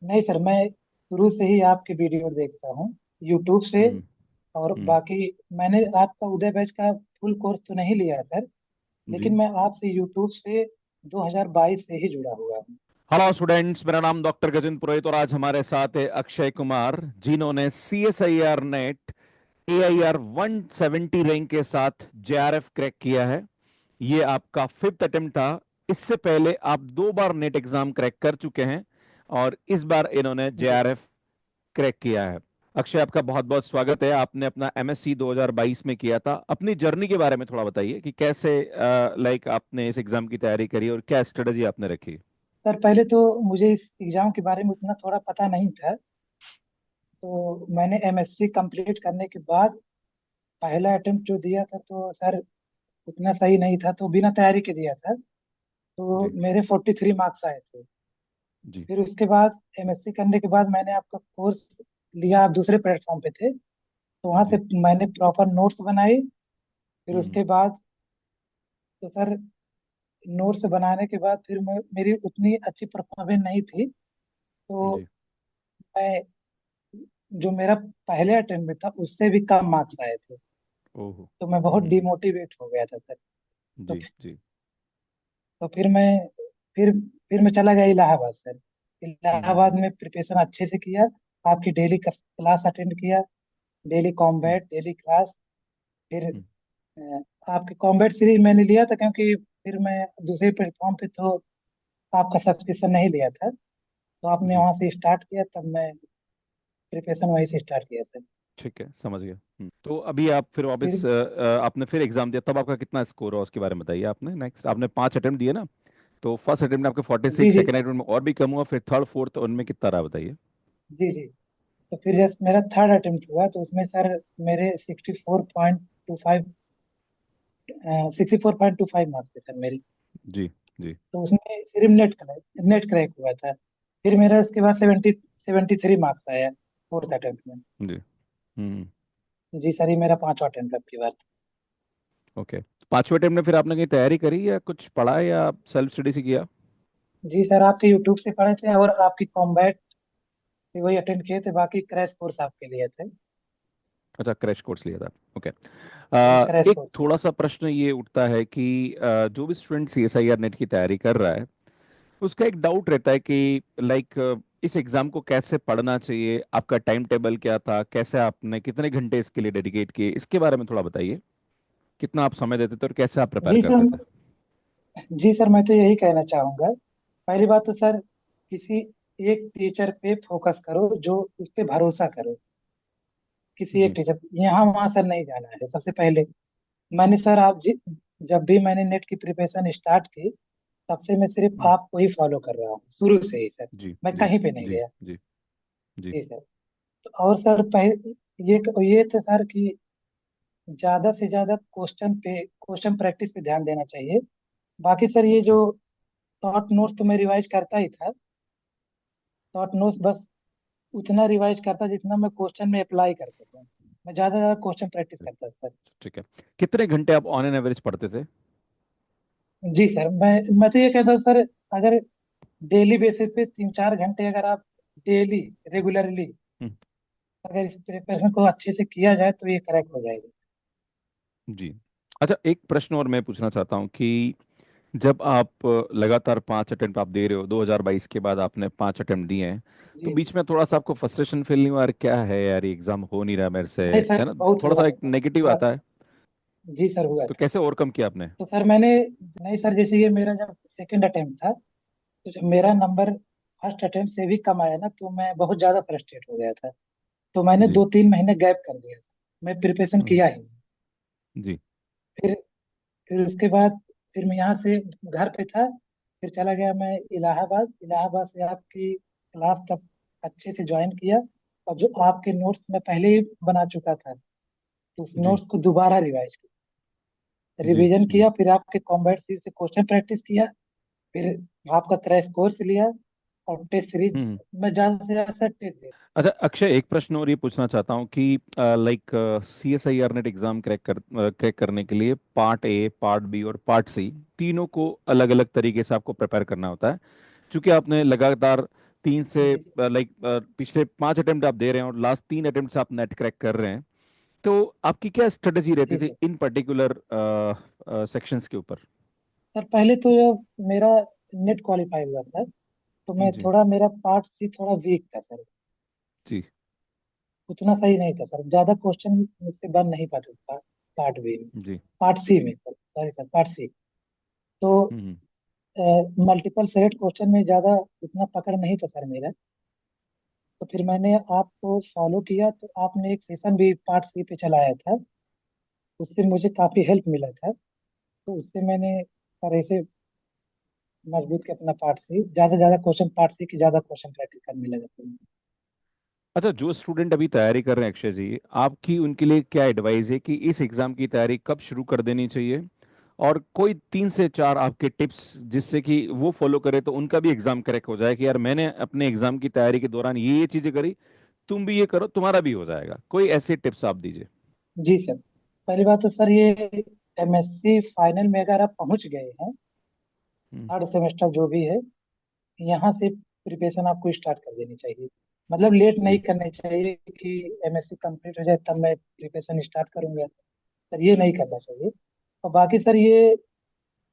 नहीं सर, मैं शुरू से ही आपके वीडियो देखता हूँ यूट्यूब से। हम्म। और हम्म। बाकी मैंने आपका उदय बैच का फुल कोर्स तो नहीं लिया है सर, जी। लेकिन मैं आपसे यूट्यूब से 2022 से ही जुड़ा हुआ हूँ। हेलो स्टूडेंट्स, मेरा नाम डॉक्टर गजेंद्र पुरोहित और आज हमारे साथ है अक्षय कुमार, जिन्होंने CSIR नेट AIR 170 रैंक के साथ JRF क्रैक किया है। ये आपका फिफ्थ अटेम्प्ट था। इससे पहले आप 2 बार नेट एग्जाम क्रैक कर चुके हैं और इस बार इन्होंने जी JRF क्रैक किया है। अक्षय, आपका बहुत बहुत स्वागत है। आपने अपना MSc 2022 में किया था। अपनी जर्नी के बारे में थोड़ा बताइए कि कैसे आपने इस एग्जाम की तैयारी करी और क्या स्ट्रेटजी आपने रखी। सर, पहले तो मुझे इस एग्जाम के बारे में उतना थोड़ा पता नहीं था। तो मैंने एमएससी कंप्लीट करने के बाद पहला अटेम्प्ट जो दिया था तो सर उतना सही नहीं था, तो बिना तैयारी के दिया था। तो जी। मेरे 43 मार्क्स आए थे। जी। फिर उसके बाद एमएससी करने के बाद मैंने आपका कोर्स लिया, आप दूसरे प्लेटफॉर्म पे थे, तो वहां से जी। मैंने प्रॉपर नोट्स बनाई। फिर हम्म। उसके बाद तो सर नोट्स बनाने के बाद फिर मेरी उतनी अच्छी परफॉर्मेंस नहीं थी। तो जी। मैं, जो मेरा पहले अटेम्प्ट में था उससे भी कम मार्क्स आए थे। ओहो। तो मैं बहुत डिमोटिवेट हो गया था सर। तो जी। जी। तो फिर फिर मैं चला गया इलाहाबाद सर। हम्म। इलाहाबाद में प्रिपरेशन अच्छे से किया, आपकी डेली क्लास अटेंड किया, डेली हम्म। Combat daily class. फिर हम्म। आपकी कॉम्बैट सीरीज मैंने लिया था, क्योंकि फिर मैं दूसरे प्लेटफॉर्म पे तो आपका सब्सक्रिप्शन नहीं लिया था, तो आपने जी। वहां से स्टार्ट किया, तब मैं प्रिपरेशन वहीं से स्टार्ट किया सर। ठीक है, समझ गया। तो अभी आप फिर वापस फिर आपने फिर एग्जाम दिया, तब आपका कितना स्कोर हुआ उसके बारे में बताइए। आपने नेक्स्ट आपने 5 अटेम्प्ट दिए ना? तो फर्स्ट अटेम्प्ट में आपके जी 46, जी सेकंड सर। अटेम्प्ट में और भी कम हुआ, फिर थर्ड फोर्थ उनमें कितना रहा बताइए। जी जी। तो फिर जैसे मेरा थर्ड अटेम्प्ट हुआ तो उसमें सर मेरे 64.25, 64.25 मार्क्स थे सर मेरी। जी। जी। तो उसमें सिर्फ नेट क्रैक हुआ था। फिर मेरा उसके बाद 73 मार्क्स आया फोर्थ अटेम्प्ट में। जी। हम्म। जी सर, ये मेरा पांचवा अटेम्प्ट अब की बार था। ओके। 5वें अटेम्प्ट में फिर आपने कहीं तैयारी करी या कुछ पढ़ा या सेल्फ स्टडी से किया? जी सर, आपके यूट्यूब से पढ़े थे और आपकी कॉम्बैट से वही अटेंड किए थे, बाकी क्रैश कोर्स आपके लिए थे। अच्छा, क्रैश कोर्स लिया था। ओके। जी क्रैश एक कोर्स। थोड़ा सा प्रश्न ये उठता है कि जो भी स्टूडेंट CSIR नेट की तैयारी कर रहा है, उसका एक डाउट रहता है कि इस एग्जाम को कैसे पढ़ना चाहिए, आपका टाइम टेबल क्या था, कैसे आपने कितने घंटे इसके लिए डेडिकेट किए, इसके बारे में थोड़ा बताइए। कितना आप समय देते थे और कैसे आप प्रिपेयर जी करते सर। थे? जी सर, मैं तो यही कहना चाहूंगा। पहली बात तो सर, किसी एक टीचर पे फोकस करो, जो उस पे भरोसा करो। किसी एक जी। टीचर, यहाँ वहाँ सर नहीं जाना है सबसे पहले। मैंने सर जब भी मैंने नेट की प्रिपरेशन स्टार्ट की, तब से मैं सिर्फ हम्म। आपको ही फॉलो कर रहा हूँ शुरू से ही सर। जी। मैं जी। कहीं पे नहीं जी। गया। जी। जी। जी सर। तो और सर ये थे सर कि ज्यादा से ज्यादा क्वेश्चन प्रैक्टिस पे ध्यान देना चाहिए। बाकी सर ये जो जी। शॉर्ट नोट्स तो मैं रिवाइज करता ही था। शॉर्ट नोट्स बस उतना रिवाइज करता जितना मैं क्वेश्चन में अप्लाई कर सकूं। मैं ज्यादा ज्यादा क्वेश्चन प्रैक्टिस करता था सर। ठीक है। कितने घंटे आप ऑन एन एवरेज पढ़ते थे? जी सर, मैं तो ये कहता हूँ सर, अगर डेली बेसिस पे 3-4 घंटे अगर आप डेली रेगुलरली हम्म। अगर इस प्रिपरेशन को अच्छे से किया जाए तो ये करेक्ट हो जाएगा। जी। अच्छा, एक प्रश्न और मैं पूछना चाहता हूँ कि जब आप लगातार 5 अटेम्प्ट आप दे रहे हो, 2022 के बाद आपने 5 अटेम्प्ट दिए हैं, तो जी। बीच में थोड़ा सा आपको फ्रस्ट्रेशन फील नहीं हुआ, यार क्या है यार, ये एग्जाम हो नहीं रहा मेरे से, नहीं सर, है ना? बहुत थोड़ा हुआ सा था एक सर, नेगेटिव हुआ आता था। है। जी सर, हुआ तो था। कैसे ओवरकम किया आपने? तो सर नहीं सर, जैसे ये मेरा जब सेकंड अटेम्प्ट था, तो जब मेरा नंबर फर्स्ट अटेम्प्ट से भी कम आया ना, तो मैं बहुत ज्यादा फ्रस्ट्रेट हो गया था। तो मैंने जी। 2-3 महीने गैप कर दिया। मैं प्रिपरेशन हम्म। किया ही नहीं। जी। फिर फिर उसके बाद फिर मैं यहाँ से घर पे था। फिर चला गया मैं इलाहाबाद। इलाहाबाद से आपकी क्लास तक अच्छे से ज्वाइन किया। और जो आपके नोट्स मैं पहले ही बना चुका था, तो उस जी। नोट्स को दोबारा रिवाइज किया, जी। रिवीजन जी। किया। फिर आपके कॉम्बैट सीरीज से क्वेश्चन प्रैक्टिस किया। फिर आपका क्रैश कोर्स लिया। और टेस्ट सीरीज हम्म। में ज्यादा से ज्यादा टेस्ट दे। अच्छा अक्षय, एक प्रश्न और ये पूछना चाहता हूँ कि CSIR नेट एग्जाम क्रैक करने के लिए पार्ट ए, पार्ट बी और पार्ट सी, तीनों को अलग अलग तरीके से आपको प्रिपेयर करना होता है। क्योंकि आपने लगातार तीन से जी जी लाइक पिछले 5 अटेम्प्ट आप दे रहे हैं और लास्ट 3 अटेम्प्ट से आप नेट क्रैक कर रहे हैं, तो आपकी क्या स्ट्रेटेजी रहती जी थी सर। इन पर्टिकुलर सेक्शंस के ऊपर? सर पहले तो जब मेरा नेट क्वालिफाई हुआ था, तो मैं जी थोड़ा, मेरा पार्ट सी थोड़ा वीक था सर। जी। उतना सही नहीं था सर, ज्यादा क्वेश्चन मुझसे बन नहीं पाते था पार्ट बी में। जी। पार्ट सी में, सॉरी सर, पार्ट सी। तो हम्म। मल्टीपल सेलेक्ट क्वेश्चन में ज्यादा उतना पकड़ नहीं था सर मेरा। तो फिर मैंने आपको फॉलो किया, तो आपने एक सेशन भी पार्ट सी पे चलाया था, उससे मुझे काफी हेल्प मिला था। तो उससे मैंने सर ऐसे मजबूत किया अपना पार्ट सी, ज्यादा क्वेश्चन पार्ट सी की ज्यादा क्वेश्चन प्रैक्टिस करने लगा था। अच्छा, जो स्टूडेंट अभी तैयारी कर रहे हैं अक्षय जी, आपकी उनके लिए क्या एडवाइस है कि इस एग्जाम की तैयारी कब शुरू कर देनी चाहिए? और कोई 3 से 4 आपके टिप्स जिससे कि वो फॉलो करे तो उनका भी एग्जाम करेक्ट हो जाए कि यार मैंने अपने एग्जाम की तैयारी के दौरान ये चीजें करी, तुम भी ये करो, तुम्हारा भी हो जाएगा। कोई ऐसे टिप्स आप दीजिए। जी सर। पहली बात तो सर ये, एमएससी फाइनल में अगर आप पहुंच गए हैं, हम्म। थर्ड सेमेस्टर जो भी है, यहाँ से प्रिपरेशन आपको स्टार्ट कर देनी चाहिए। मतलब लेट नहीं जी करनी चाहिए कि एमएससी कंप्लीट हो जाए तब मैं प्रिपरेशन स्टार्ट करूंगा, सर ये नहीं करना चाहिए। और बाकी सर ये,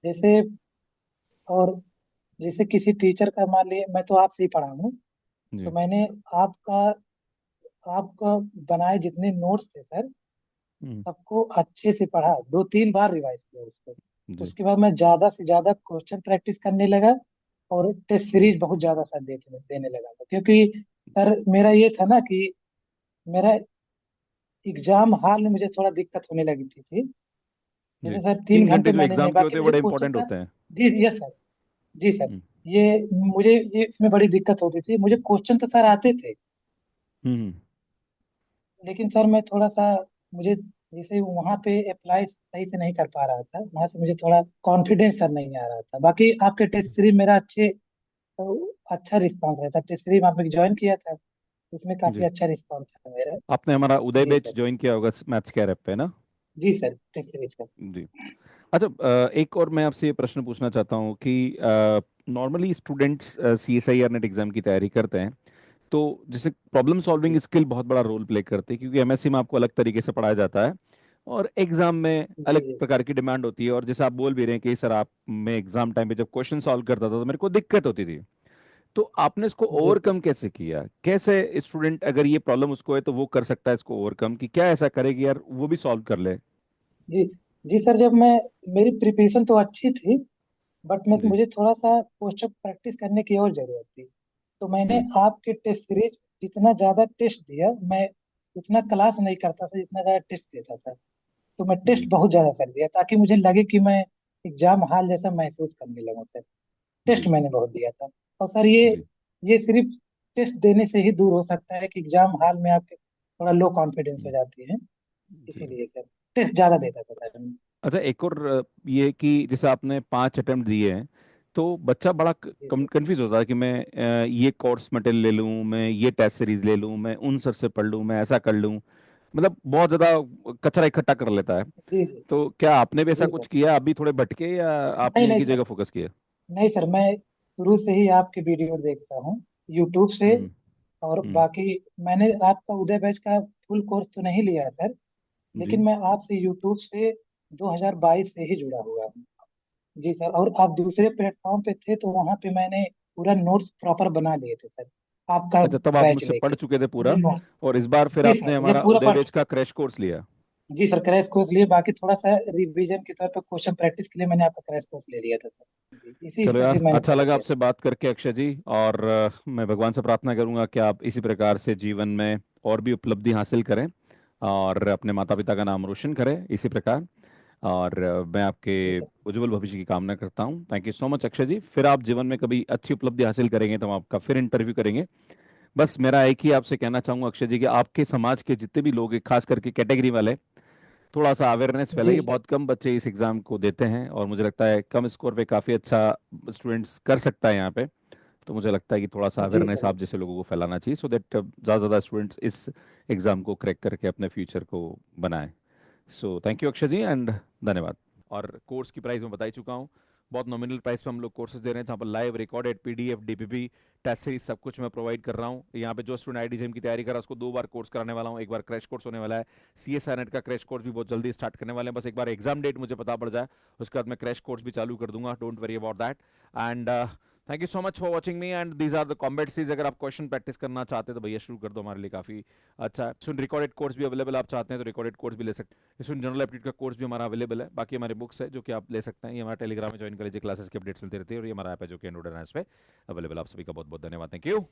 जैसे, और जैसे किसी टीचर का, मान लिए मैं तो आपसे ही पढ़ा हूँ, तो जी मैंने आपका आपका बनाए जितने नोट्स थे सर, हम्म, सबको अच्छे से पढ़ा, 2-3 बार रिवाइज किया उसको। जी उसके बाद मैं ज्यादा से ज्यादा क्वेश्चन प्रैक्टिस करने लगा, और टेस्ट जी सीरीज बहुत ज्यादा सर देने लगा था। क्योंकि सर मेरा ये था ना कि मेरा एग्जाम हॉल में मुझे थोड़ा दिक्कत होने लगी थी। जी। जैसे सर तीन 3 घंटे घंटे जो मैंने नहीं, एग्जाम के बाकी होते हैं मुझे बड़े क्वेश्चन इंपॉर्टेंट सर। होते हैं। जी यस सर। जी सर। हम्म ये मुझे, ये इसमें बड़ी दिक्कत होती थी, मुझे क्वेश्चन तो सर आते थे, हम्म। लेकिन सर मैं थोड़ा सा, मुझे जैसे वहाँ पे अप्लाई सही से नहीं कर पा रहा था, वहाँ से मुझे थोड़ा कॉन्फिडेंस सर नहीं आ रहा था। बाकी आपके टेस्ट सीरीज मेरा तो अच्छा रिस्पांस रहता, टेस्ट सीरीज में आपने ज्वाइन किया था, उसमें काफी जी। अच्छा रिस्पांस था मेरा। आपने हमारा उदय जी बैच सर। ज्वाइन किया होगा मैथ्स के ऐप पे ना? जी सर, टेस्ट सीरीज का। जी। अच्छा, एक और मैं आपसे ये प्रश्न पूछना चाहता हूँ कि normally students CSIR net exam की तैयारी करते हैं, तो जैसे प्रॉब्लम सॉल्विंग जी स्किल बहुत बड़ा रोल प्ले करती है, क्योंकि MSc में आपको अलग तरीके से पढ़ाया जाता है और एग्जाम में जी अलग जी प्रकार की डिमांड होती है। और जैसे आप बोल भी रहे हैं कि सर आप, मैं एग्जाम टाइम पे जब क्वेश्चन सॉल्व करता था तो मेरे को दिक्कत होती थी, तो आपने इसको जी सर। ओवरकम कैसे किया? कैसे स्टूडेंट अगर ये प्रॉब्लम उसको है तो वो कर सकता है इसको ओवरकम, कि क्या ऐसा करे कि यार वो भी सॉल्व कर ले? जी जी सर, जब मैं, मेरी प्रिपरेशन तो अच्छी थी, बट मैं, जी मुझे थोड़ा सा क्वेश्चन प्रैक्टिस करने की और जरूरत थी। तो मैंने जी आपके टेस्ट सीरीज, जितना ज्यादा टेस्ट दिया मैं, उतना क्लास नहीं करता था जितना ज्यादा टेस्ट देता था। तो मैं टेस्ट जी बहुत ज्यादा सर दिया, ताकि मुझे लगे कि मैं एग्जाम हॉल जैसा महसूस करने लगूं सर। टेस्ट जी मैंने बहुत दिया था। और सर ये सिर्फ टेस्ट देने से ही दूर हो सकता है कि एग्जाम हॉल में आपके थोड़ा लो कॉन्फिडेंस हो जी जाती है। जी। इसीलिए सर टेस्ट ज्यादा देता था सर मैं। अच्छा, एक और ये कि जैसे आपने 5 अटेम्प्ट दिए हैं, तो बच्चा बड़ा जी सर। कंफ्यूज होता है कि मैं ये कोर्स मटेरियल ले लूँ, मैं ये टेस्ट सीरीज ले लूँ, मैं उन सर से पढ़ लूँ, मैं ऐसा कर लूँ, मतलब बहुत ज्यादा कचरा इकट्ठा कर लेता है। जी जी तो क्या आपने भी ऐसा जी सर। कुछ किया? आप भी थोड़े भटके या नहीं आपने एक नहीं ही सर। जगह फोकस किया? नहीं सर, मैं शुरू से ही आपके वीडियो देखता हूँ, यूट्यूब से। हम्म और हम्म। बाकी मैंने आपका उदय बैच का फुल कोर्स तो नहीं लिया है सर, जी। लेकिन मैं आपसे यूट्यूब से 2022 से ही जुड़ा हुआ हूँ। जी सर। और आप दूसरे प्लेटफॉर्म पे थे, तो वहाँ पे मैंने पूरा नोट्स प्रॉपर बना लिए थे सर, आपका अच्छा, तब आप बैच मुझसे पढ़ लेके चुके थे मुझे पूरा, नोट्स। और इस बार फिर जी आपने सर, मुझे हमारा पूरा उदय पढ़। बैच का क्रैश कोर्स लिया? जी सर, क्रैश कोर्स लिए, बाकी थोड़ा सा रिवीजन के तौर पर क्वेश्चन प्रैक्टिस के लिए मैंने आपका क्रैश कोर्स ले लिया था सर। जी, इसी चलो से यार, फिर मैंने अच्छा पढ़ा लगा लिया आपसे था। बात करके अक्षय जी, और मैं भगवान से प्रार्थना करूंगा कि आप इसी प्रकार से जीवन में और भी उपलब्धि हासिल करें और अपने माता पिता का नाम रोशन करें इसी प्रकार। और मैं जी आपके सर। उज्जवल भविष्य की कामना करता हूँ। Thank you so much Akshay ji. फिर आप जीवन में कभी अच्छी उपलब्धि हासिल करेंगे तो हम आपका फिर इंटरव्यू करेंगे। बस मेरा एक ही आपसे कहना चाहूंगा अक्षय जी कि आपके समाज के जितने भी लोग हैं, खास करके कैटेगरी वाले, थोड़ा सा अवेयरनेस जी फैलाइए। सर। बहुत कम बच्चे इस एग्जाम को देते हैं और मुझे लगता है कम स्कोर पे काफ़ी अच्छा स्टूडेंट्स कर सकता है यहाँ पे। तो मुझे लगता है कि थोड़ा सा जी अवेयरनेस सर। आप जैसे लोगों को फैलाना चाहिए, सो दैट ज़्यादा ज़्यादा स्टूडेंट्स इस एग्ज़ाम को क्रैक करके अपने फ्यूचर को बनाएं। So thank you Akshay ji, and धन्यवाद। और कोर्स की प्राइस मैं बता ही चुका हूँ। बहुत नॉमिनल प्राइस पे हम लोग कोर्सेज दे रहे हैं, जहाँ पर live recorded PDF, DPP, test series सब कुछ मैं प्रोवाइड कर रहा हूँ। यहाँ पे जो स्टूडेंट आईआईटी की तैयारी कर रहा है उसको 2 बार कोर्स कराने वाला हूँ। एक बार क्रैश कोर्स होने वाला है, सीएसआई नेट का क्रैश कोर्स भी बहुत जल्दी स्टार्ट करने वाले हैं। बस एक बार एग्जाम डेट मुझे पता पड़ जाए, उसके बाद मैं क्रैश कोर्स भी चालू कर दूंगा, don't worry about that. And thank you so much for watching me and these are the combat series. अगर आप क्वेश्चन प्रैक्टिस करना चाहते हैं तो भैया शुरू कर दो, हमारे लिए काफी अच्छा है। सुन रिकॉर्डेड कोर्स भी अवेलेबल, आप चाहते हैं तो रिकॉर्डेड कोर्स भी ले सकते हैं। सुन जनरल एप्टीट्यूड का कोर्स भी हमारा अवेलेबल है। बाकी हमारे बुक्स है जो कि आप ले सकते हैं। ये हमारा टेलीग्राम में ज्वाइन कर लीजिए, क्लासेस की अपडेट्स मिलती रहती है। और ये हमारा ऐप है जो कि एंड्रॉइड एंड आईओएस पे अवेलेबल। आप सभी का बहुत बहुत धन्यवाद, थैंक यू।